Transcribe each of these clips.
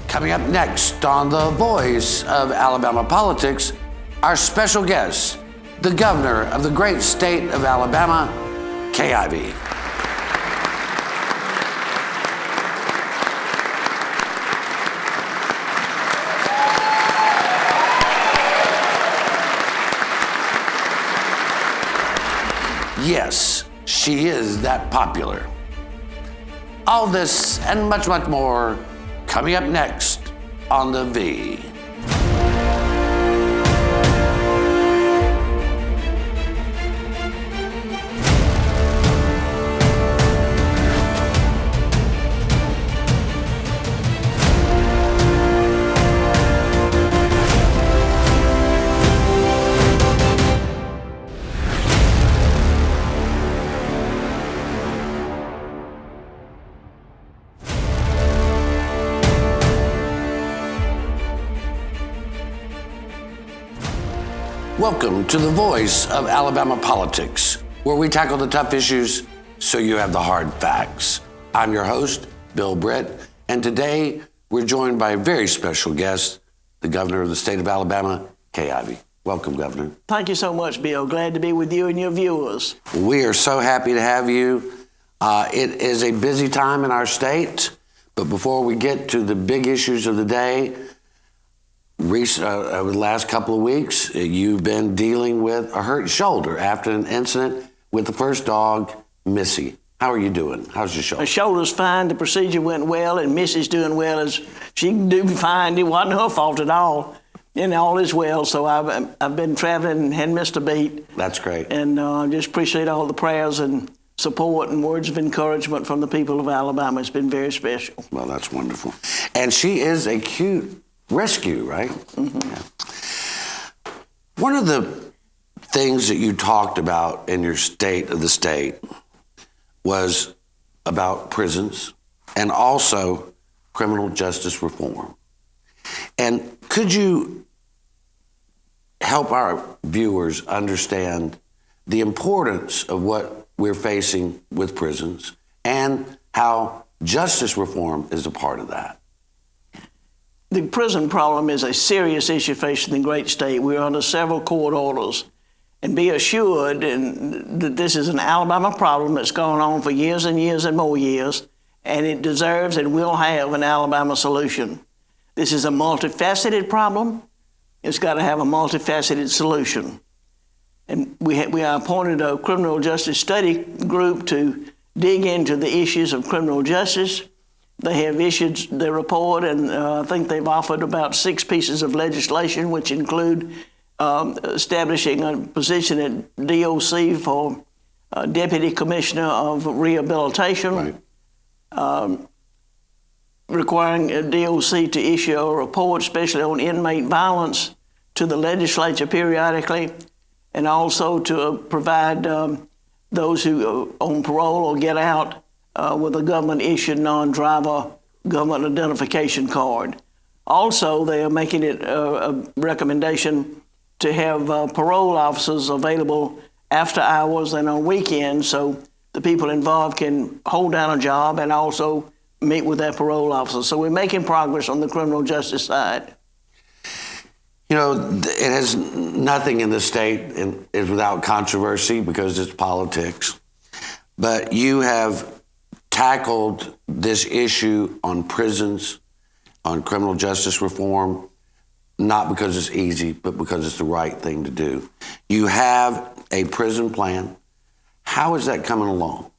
Coming up next on The Voice of Alabama Politics, our special guest, the governor of the great state of Alabama, Kay Ivey. Yes, she is that popular. All this and much, much more coming up next on The V. Welcome to The Voice of Alabama Politics, where we tackle the tough issues so you have the hard facts. I'm your host, Bill Britt, and today we're joined by a very special guest, the governor of the state of Alabama, Kay Ivey. Welcome, Governor. Thank you so much, Bill. Glad to be with you and your viewers. We are so happy to have you. It is a busy time in our state, but before we get to the big issues of the day, over the last couple of weeks, you've been dealing with a hurt shoulder after an incident with the first dog, Missy. How are you doing? How's your shoulder? Her shoulder's fine. The procedure went well, and Missy's doing well. As she can do fine. It wasn't her fault at all, and all is well. So I've been traveling and hadn't missed a beat. That's great. And just appreciate all the prayers and support and words of encouragement from the people of Alabama. It's been very special. Well, that's wonderful. And she is a cute rescue, right? Mm-hmm. Yeah. One of the things that you talked about in your state of the state was about prisons and also criminal justice reform. And could you help our viewers understand the importance of what we're facing with prisons and how justice reform is a part of that? The prison problem is a serious issue facing the great state. We're under several court orders. And be assured that this is an Alabama problem that's gone on for years and years and more years, and it deserves and will have an Alabama solution. This is a multifaceted problem. It's got to have a multifaceted solution. And we appointed a criminal justice study group to dig into the issues of criminal justice. They have issued their report, and I think they've offered about 6 pieces of legislation, which include establishing a position at DOC for Deputy Commissioner of Rehabilitation, Right. Requiring a DOC to issue a report, especially on inmate violence, to the legislature periodically, and also to provide those who are on parole or get out with a government-issued non-driver government identification card. Also, they are making it a recommendation to have parole officers available after hours and on weekends so the people involved can hold down a job and also meet with their parole officers. So we're making progress on the criminal justice side. You know, it has nothing in the state is without controversy because it's politics. But you have tackled this issue on prisons, on criminal justice reform, not because it's easy, but because it's the right thing to do. You have a prison plan. How is that coming along?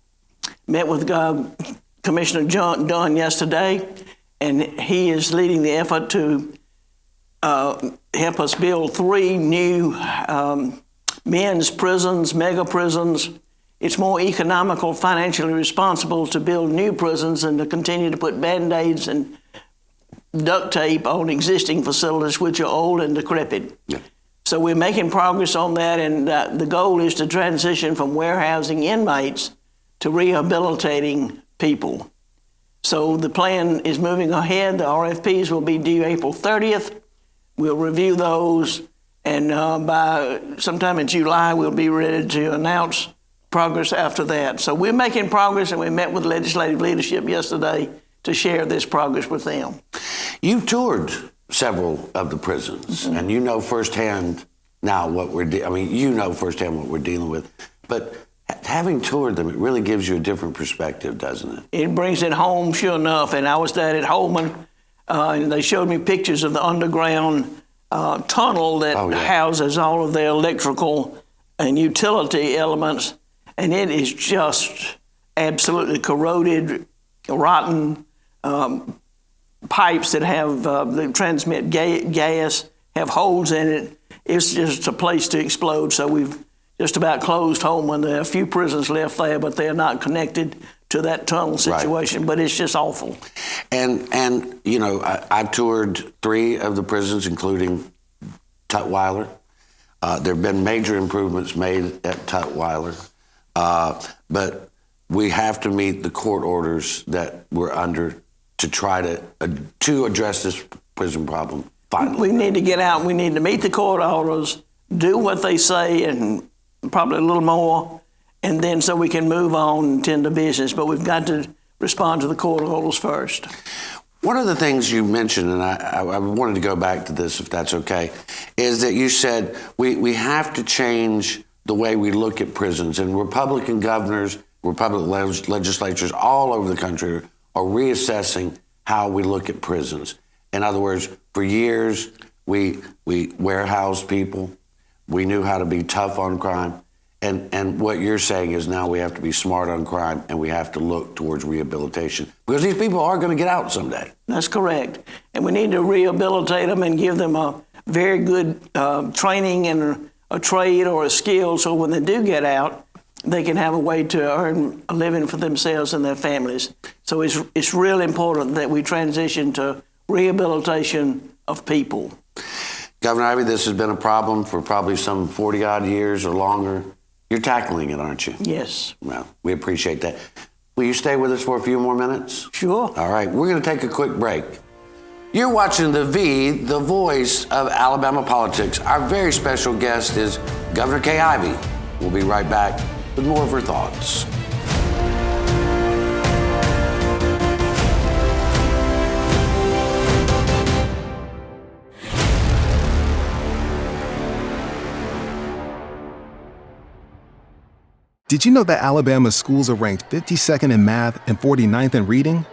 Met with Commissioner Dunn yesterday, and he is leading the effort to help us build 3 new men's prisons, mega prisons. It's more economical, financially responsible to build new prisons than to continue to put Band-Aids and duct tape on existing facilities which are old and decrepit. Yeah. So we're making progress on that, and the goal is to transition from warehousing inmates to rehabilitating people. So the plan is moving ahead. The RFPs will be due April 30th. We'll review those, and by sometime in July, we'll be ready to announce progress after that. So we're making progress, and we met with legislative leadership yesterday to share this progress with them. You toured several of the prisons, and you know firsthand now what you know firsthand what we're dealing with. But having toured them, it really gives you a different perspective, doesn't it? It brings it home, sure enough. And I was there at Holman, and they showed me pictures of the underground tunnel that houses all of their electrical and utility elements, and it is just absolutely corroded, rotten pipes that have that transmit gas, have holes in it. It's just a place to explode. So we've just about closed Holman. There are a few prisons left there, but they're not connected to that tunnel situation. Right. But it's just awful. And you know, I toured 3 of the prisons, including Tutwiler. There have been major improvements made at Tutwiler, but we have to meet the court orders that we're under to try to address this prison problem finally. We need to get out. We need to meet the court orders, do what they say, and probably a little more, and then so we can move on and tend to business. But we've got to respond to the court orders first. One of the things you mentioned, and I wanted to go back to this if that's okay, is that you said we have to change the way we look at prisons. And Republican governors, Republican legislatures all over the country are reassessing how we look at prisons. In other words, for years, we warehoused people. We knew how to be tough on crime. And what you're saying is now we have to be smart on crime and we have to look towards rehabilitation because these people are going to get out someday. That's correct. And we need to rehabilitate them and give them a very good training and a trade or a skill so when they do get out, they can have a way to earn a living for themselves and their families. So it's really important that we transition to rehabilitation of people. Governor Ivey, this has been a problem for probably some 40-odd years or longer. You're tackling it, aren't you? Yes. Well, we appreciate that. Will you stay with us for a few more minutes? Sure. All right, we're going to take a quick break. You're watching The V, the voice of Alabama politics. Our very special guest is Governor Kay Ivey. We'll be right back with more of her thoughts. Did you know that Alabama's schools are ranked 52nd in math and 49th in reading?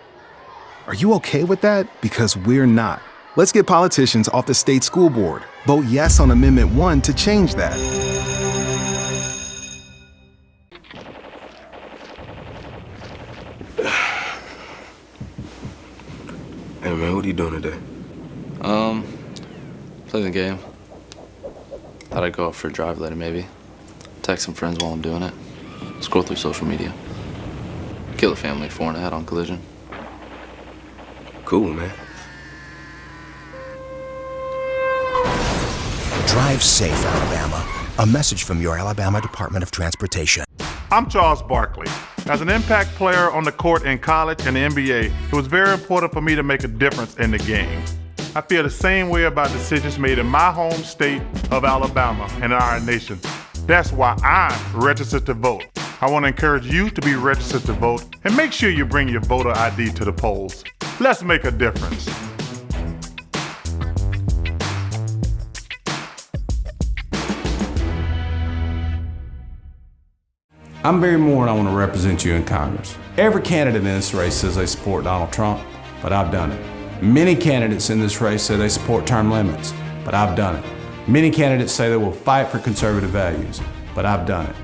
Are you okay with that? Because we're not. Let's get politicians off the state school board. Vote yes on Amendment 1 to change that. Hey man, what are you doing today? Play the game. Thought I'd go out for a drive later maybe. Text some friends while I'm doing it. Scroll through social media. Kill a family 4 and a head-on collision. Cool, man. Drive safe, Alabama. A message from your Alabama Department of Transportation. I'm Charles Barkley. As an impact player on the court in college and the NBA, it was very important for me to make a difference in the game. I feel the same way about decisions made in my home state of Alabama and in our nation. That's why I'm registered to vote. I want to encourage you to be registered to vote and make sure you bring your voter ID to the polls. Let's make a difference. I'm Barry Moore and I want to represent you in Congress. Every candidate in this race says they support Donald Trump, but I've done it. Many candidates in this race say they support term limits, but I've done it. Many candidates say they will fight for conservative values, but I've done it.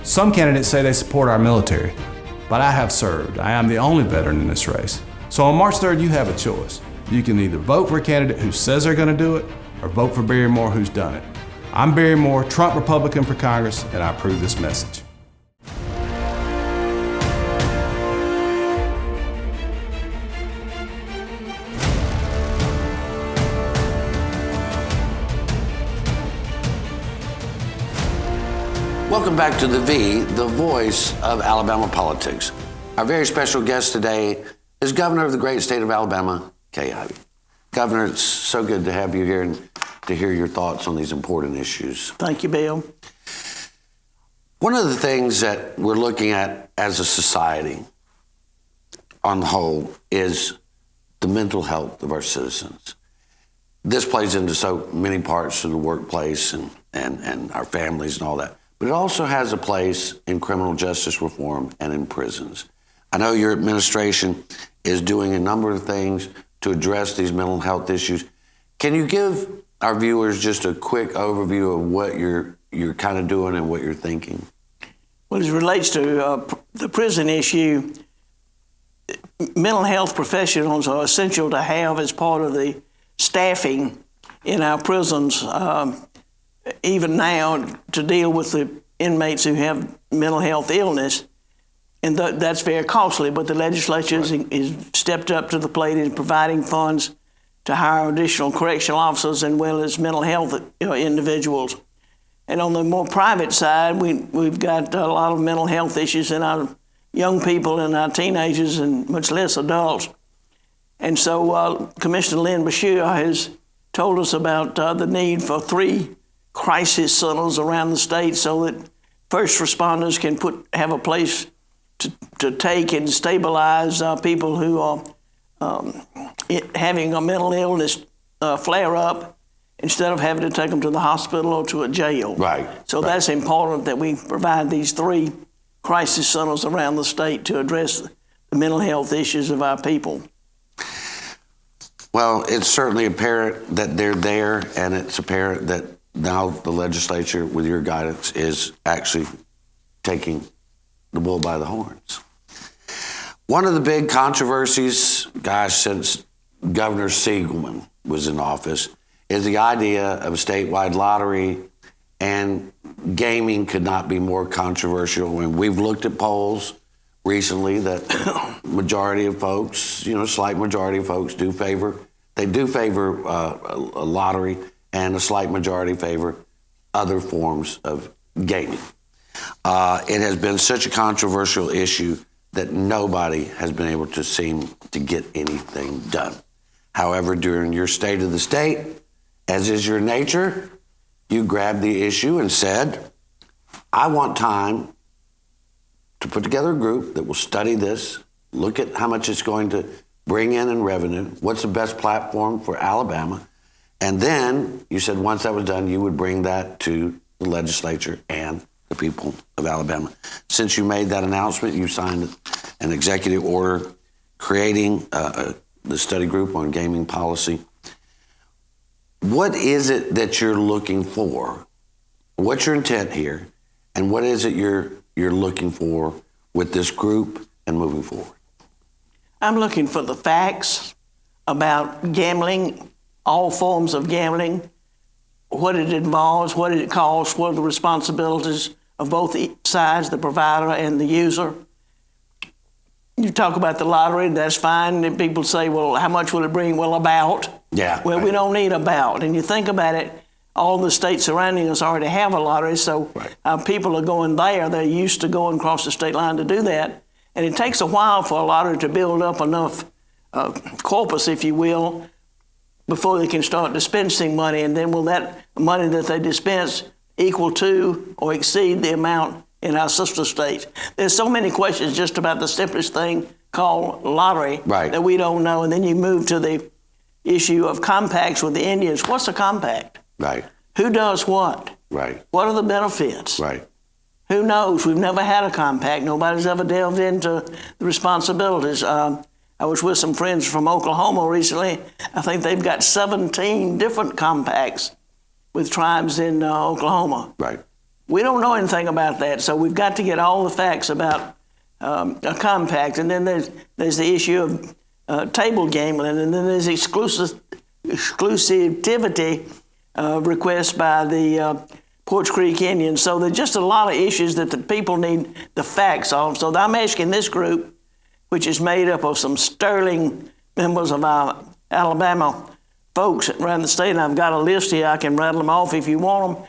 Some candidates say they support our military, but I have served. I am the only veteran in this race. So on March 3rd, you have a choice. You can either vote for a candidate who says they're going to do it, or vote for Barry Moore who's done it. I'm Barry Moore, Trump Republican for Congress, and I approve this message. Welcome back to The V, the voice of Alabama politics. Our very special guest today is Governor of the great state of Alabama, Kay Ivey. Governor, it's so good to have you here and to hear your thoughts on these important issues. Thank you, Bill. One of the things that we're looking at as a society on the whole is the mental health of our citizens. This plays into so many parts of the workplace and our families and all that. But it also has a place in criminal justice reform and in prisons. I know your administration is doing a number of things to address these mental health issues. Can you give our viewers just a quick overview of what you're kind of doing and what you're thinking? Well, as it relates to the prison issue, mental health professionals are essential to have as part of the staffing in our prisons, even now, to deal with the inmates who have mental health illness. And that's very costly, but the legislature has stepped up to the plate in providing funds to hire additional correctional officers as well as mental health individuals. And on the more private side, we've got a lot of mental health issues in our young people and our teenagers and much less adults. And so Commissioner Lynn Bashir has told us about the need for 3 crisis centers around the state so that first responders can have a place to take and stabilize people who are having a mental illness flare up instead of having to take them to the hospital or to a jail. Right. So that's important that we provide these 3 crisis centers around the state to address the mental health issues of our people. Well, it's certainly apparent that they're there, and it's apparent that now the legislature, with your guidance, is actually taking the bull by the horns. One of the big controversies, gosh, since Governor Siegelman was in office, is the idea of a statewide lottery, and gaming could not be more controversial. And we've looked at polls recently that majority of folks, slight majority of folks do favor a lottery, and a slight majority favor other forms of gaming. It has been such a controversial issue that nobody has been able to seem to get anything done. However, during your State of the State, as is your nature, you grabbed the issue and said, I want time to put together a group that will study this, look at how much it's going to bring in revenue, what's the best platform for Alabama, and then you said once that was done, you would bring that to the legislature and the people of Alabama. Since you made that announcement, you signed an executive order creating the study group on gaming policy. What is it that you're looking for? What's your intent here? And what is it you're looking for with this group and moving forward? I'm looking for the facts about gambling, all forms of gambling, what it involves, what it costs, what are the responsibilities of both sides, the provider and the user. You talk about the lottery, that's fine. And people say, well, how much will it bring? Well, about. Yeah. Well, we don't need about. And you think about it, all the states surrounding us already have a lottery, so people are going there. They're used to going across the state line to do that. And it takes a while for a lottery to build up enough corpus, if you will, before they can start dispensing money. And then will that money that they dispense equal to or exceed the amount in our sister states? There's so many questions just about the simplest thing called lottery that we don't know. And then you move to the issue of compacts with the Indians. What's a compact? Right. Who does what? Right. What are the benefits? Right. Who knows? We've never had a compact. Nobody's ever delved into the responsibilities. I was with some friends from Oklahoma recently. I think they've got 17 different compacts with tribes in Oklahoma. Right. We don't know anything about that, so we've got to get all the facts about a compact. And then there's the issue of table gambling, and then there's exclusivity requests by the Poarch Creek Indians. So there's just a lot of issues that the people need the facts on. So I'm asking this group, which is made up of some sterling members of our Alabama folks around the state, and I've got a list here. I can rattle them off if you want them.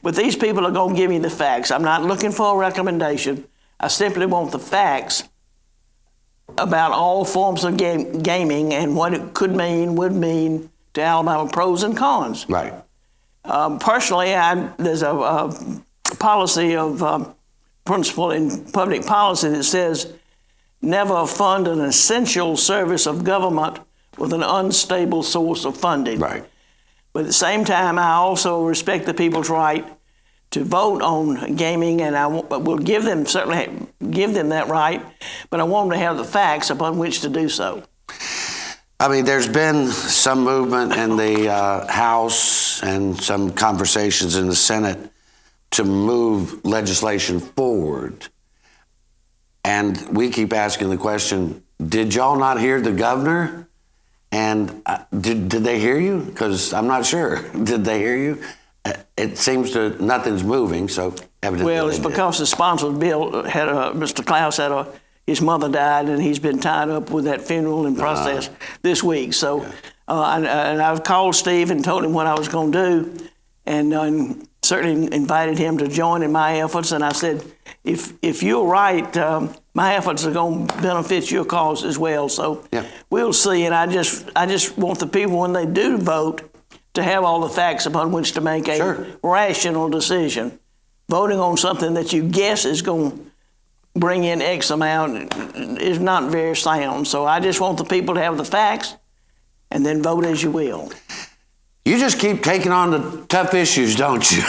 But these people are going to give me the facts. I'm not looking for a recommendation. I simply want the facts about all forms of gaming and what it could mean, would mean to Alabama, pros and cons. Right. Personally, there's a policy of principle in public policy that says never fund an essential service of government with an unstable source of funding. Right. But at the same time, I also respect the people's right to vote on gaming, and I will certainly give them that right, but I want them to have the facts upon which to do so. I mean, there's been some movement in the House and some conversations in the Senate to move legislation forward. And we keep asking the question, did y'all not hear the governor? And did they hear you? Because I'm not sure. Did they hear you? It seems to nothing's moving, so evidently. Well, it's because the sponsor of the bill had Mr. Klaus his mother died, and he's been tied up with that funeral and process this week. So, and I've called Steve and told him what I was going to do, and certainly invited him to join in my efforts. And I said, if you're right, my efforts are going to benefit your cause as well. So we'll see. And I just want the people, when they do vote, to have all the facts upon which to make a rational decision. Voting on something that you guess is going to bring in X amount is not very sound. So I just want the people to have the facts and then vote as you will. You just keep taking on the tough issues, don't you?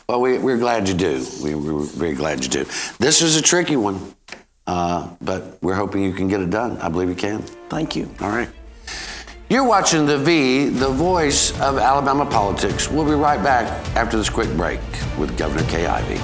Well, we're glad you do. We're very glad you do. This is a tricky one, but we're hoping you can get it done. I believe you can. Thank you. All right. You're watching The V, the voice of Alabama politics. We'll be right back after this quick break with Governor Kay Ivey.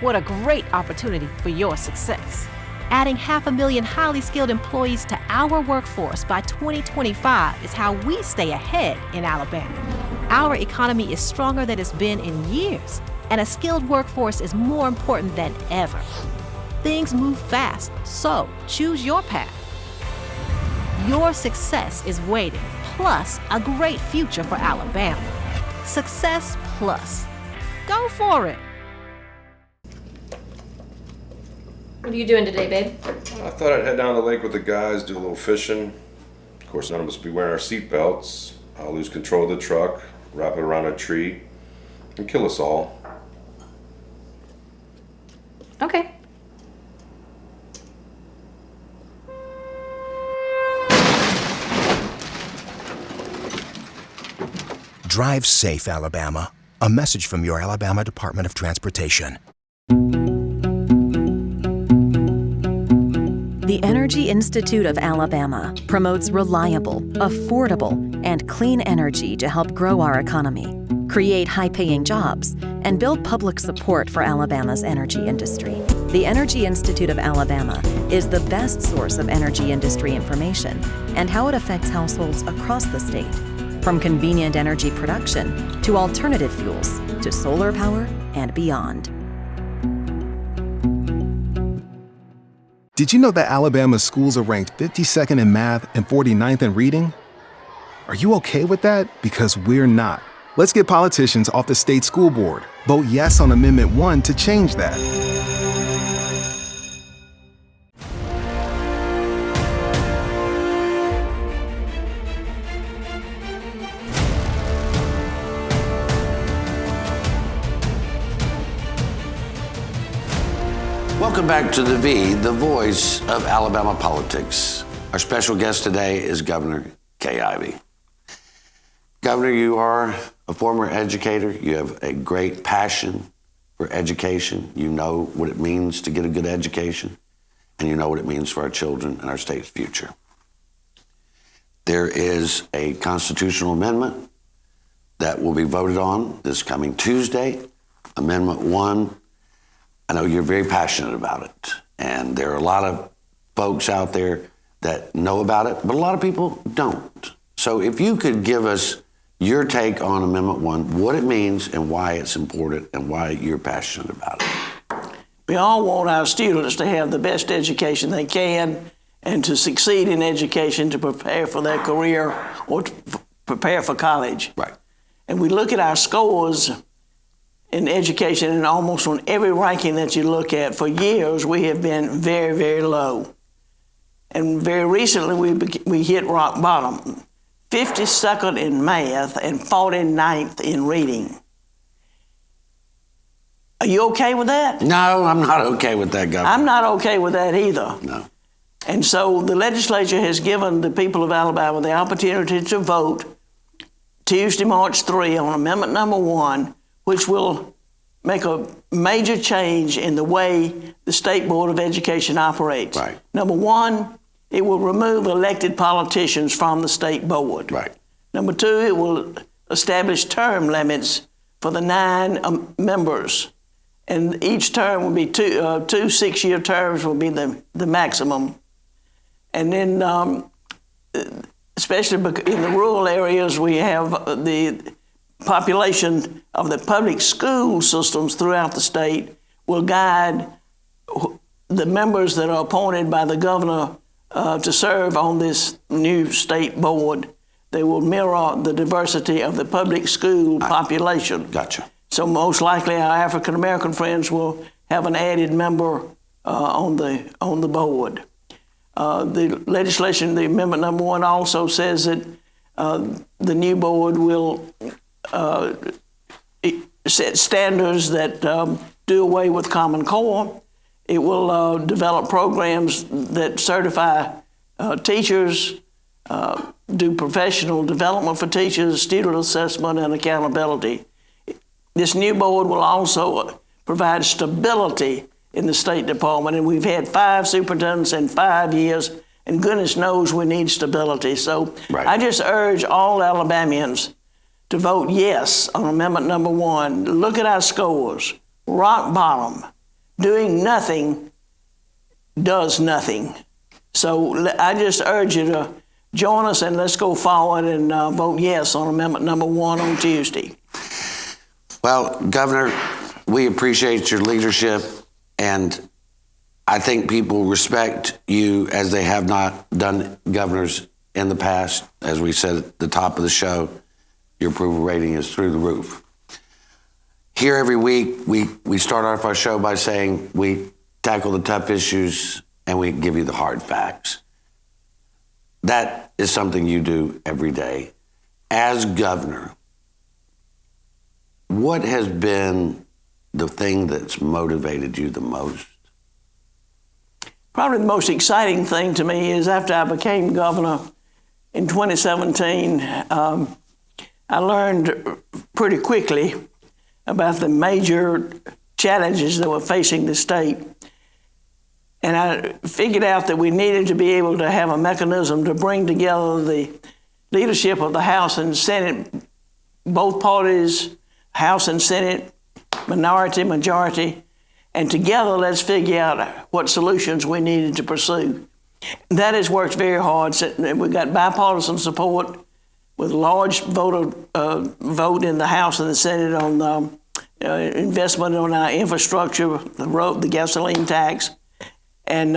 What a great opportunity for your success. Adding 500,000 highly skilled employees to our workforce by 2025 is how we stay ahead in Alabama. Our economy is stronger than it's been in years, and a skilled workforce is more important than ever. Things move fast, so choose your path. Your success is waiting, plus a great future for Alabama. Success Plus. Go for it. What are you doing today, babe? I thought I'd head down to the lake with the guys, do a little fishing. Of course, none of us will be wearing our seatbelts. I'll lose control of the truck, wrap it around a tree, and kill us all. Okay. Drive safe, Alabama. A message from your Alabama Department of Transportation. The Energy Institute of Alabama promotes reliable, affordable, and clean energy to help grow our economy, create high-paying jobs, and build public support for Alabama's energy industry. The Energy Institute of Alabama is the best source of energy industry information and how it affects households across the state, from convenient energy production to alternative fuels to solar power and beyond. Did you know that Alabama's schools are ranked 52nd in math and 49th in reading? Are you okay with that? Because we're not. Let's get politicians off the state school board. Vote yes on Amendment 1 to change that. Welcome back to The V, the voice of Alabama politics. Our special guest today is Governor Kay Ivey. Governor, you are a former educator. You have a great passion for education. You know what it means to get a good education, and you know what it means for our children and our state's future. There is a constitutional amendment that will be voted on this coming Tuesday, Amendment 1. I know you're very passionate about it, and there are a lot of folks out there that know about it, but a lot of people don't. So if you could give us your take on Amendment 1, what it means and why it's important and why you're passionate about it. We all want our students to have the best education they can and to succeed in education to prepare for their career or to prepare for college. Right. And we look at our scores in education, and almost on every ranking that you look at, for years we have been very, very low. And very recently, we hit rock bottom. 52nd in math and 49th in reading. Are you okay with that? No, I'm not okay with that, Governor. I'm not okay with that either. No. And so the legislature has given the people of Alabama the opportunity to vote Tuesday, March 3 on Amendment Number 1, which will make a major change in the way the State Board of Education operates. Right. Number 1, it will remove elected politicians from the state board. Right. Number 2, it will establish term limits for the 9 members. And each term will be two 6-year terms will be the maximum. And then, especially in the rural areas, we have the population of the public school systems throughout the state will guide the members that are appointed by the governor to serve on this new state board. They will mirror the diversity of the public school population. Gotcha. So most likely our African American friends will have an added member on the board. The legislation, the Amendment Number 1 also says that the new board will set standards that do away with Common Core. It will develop programs that certify teachers, do professional development for teachers, student assessment, and accountability. This new board will also provide stability in the State Department, and we've had 5 superintendents in 5 years, and goodness knows we need stability. So Right. I just urge all Alabamians to vote yes on Amendment Number 1. Look at our scores. Rock bottom. Doing nothing does nothing. So I just urge you to join us and let's go forward and vote yes on Amendment Number 1 on Tuesday. Well, Governor, we appreciate your leadership, and I think people respect you as they have not done governors in the past. As we said at the top of the show, your approval rating is through the roof. Here every week, we start off our show by saying we tackle the tough issues and we give you the hard facts. That is something you do every day. As governor, what has been the thing that's motivated you the most? Probably the most exciting thing to me is after I became governor in 2017, I learned pretty quickly about the major challenges that were facing the state. And I figured out that we needed to be able to have a mechanism to bring together the leadership of the House and Senate, both parties, House and Senate, minority, majority, and together let's figure out what solutions we needed to pursue. That has worked very hard. We got bipartisan support with large vote in the House and the Senate on investment on our infrastructure, the road, the gasoline tax. And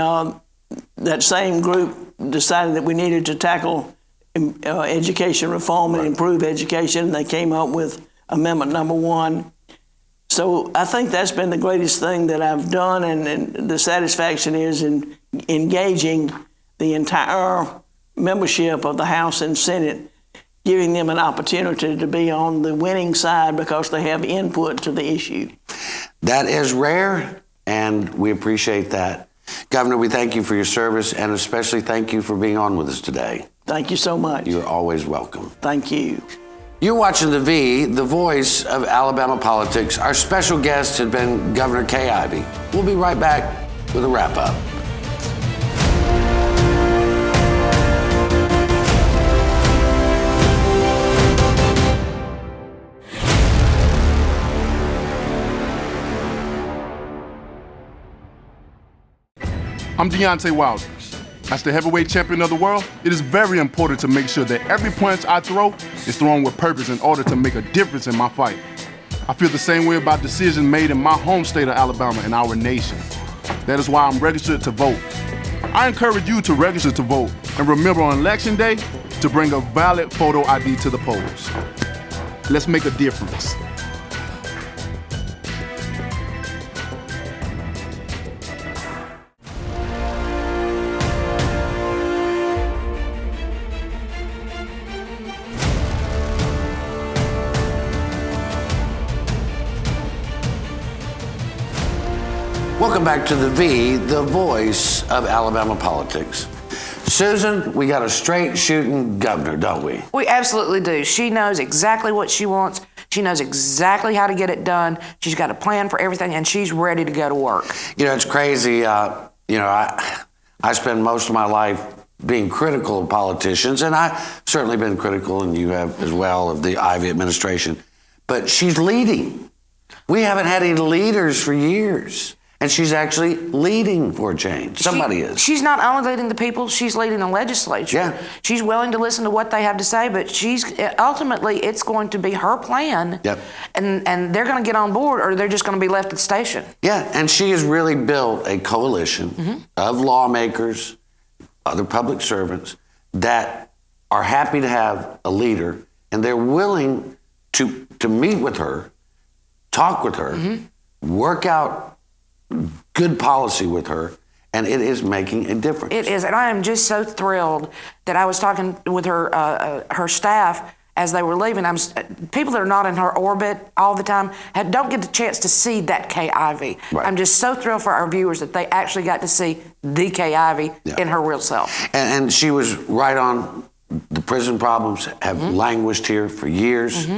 that same group decided that we needed to tackle education reform and improve education. They came up with Amendment Number 1. So I think that's been the greatest thing that I've done, and the satisfaction is in engaging the entire membership of the House and Senate, giving them an opportunity to be on the winning side because they have input to the issue. That is rare, and we appreciate that. Governor, we thank you for your service, and especially thank you for being on with us today. Thank you so much. You're always welcome. Thank you. You're watching The V, the voice of Alabama politics. Our special guest has been Governor Kay Ivey. We'll be right back with a wrap-up. I'm Deontay Wilder. As the heavyweight champion of the world, it is very important to make sure that every punch I throw is thrown with purpose in order to make a difference in my fight. I feel the same way about decisions made in my home state of Alabama and our nation. That is why I'm registered to vote. I encourage you to register to vote and remember on Election Day to bring a valid photo ID to the polls. Let's make a difference. Welcome back to the V, the voice of Alabama politics. Susan, we got a straight shooting governor, don't we? We absolutely do. She knows exactly what she wants. She knows exactly how to get it done. She's got a plan for everything, and she's ready to go to work. You know, it's crazy. I spend most of my life being critical of politicians, and I've certainly been critical, and you have as well, of the Ivey administration. But she's leading. We haven't had any leaders for years. And she's actually leading for a change. Somebody is. She's not only leading the people, she's leading the legislature. Yeah. She's willing to listen to what they have to say, but ultimately it's going to be her plan. Yep. And they're going to get on board, or they're just going to be left at the station. Yeah, and she has really built a coalition of lawmakers, other public servants that are happy to have a leader, and they're willing to meet with her, talk with her, work out good policy with her, and it is making a difference. It is, and I am just so thrilled that I was talking with her staff as they were leaving. People that are not in her orbit all the time don't get the chance to see that Kay Ivey. Right. I'm just so thrilled for our viewers that they actually got to see the Kay Ivey in her real self. And she was right on. The prison problems have languished here for years.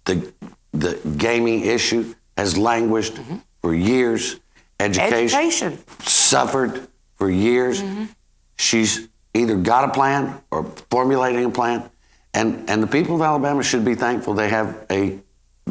The gaming issue has languished for years. Education suffered for years. She's either got a plan or formulating a plan. And the people of Alabama should be thankful they have a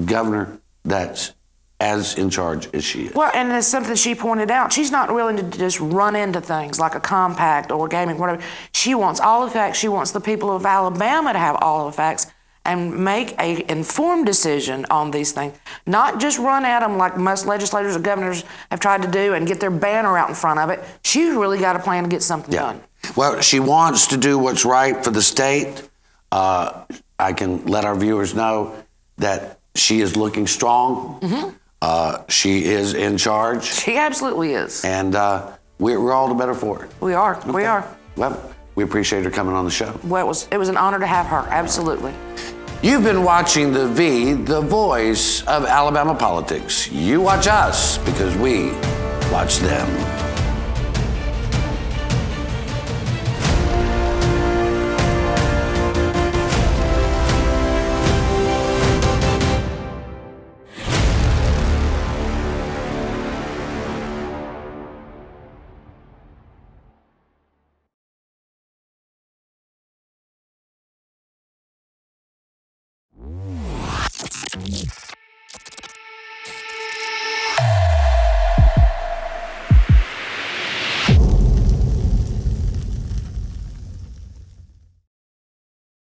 governor that's as in charge as she is. Well, and it's something she pointed out. She's not willing to just run into things like a compact or gaming, whatever. She wants all the facts. She wants the people of Alabama to have all the facts and make an informed decision on these things. Not just run at them like most legislators or governors have tried to do and get their banner out in front of it. She's really got a plan to get something done. Well, she wants to do what's right for the state. I can let our viewers know that she is looking strong. She is in charge. She absolutely is. And we're all the better for it. We are. We are. Well, we appreciate her coming on the show. Well, it was an honor to have her. Absolutely. You've been watching the V, the voice of Alabama politics. You watch us because we watch them.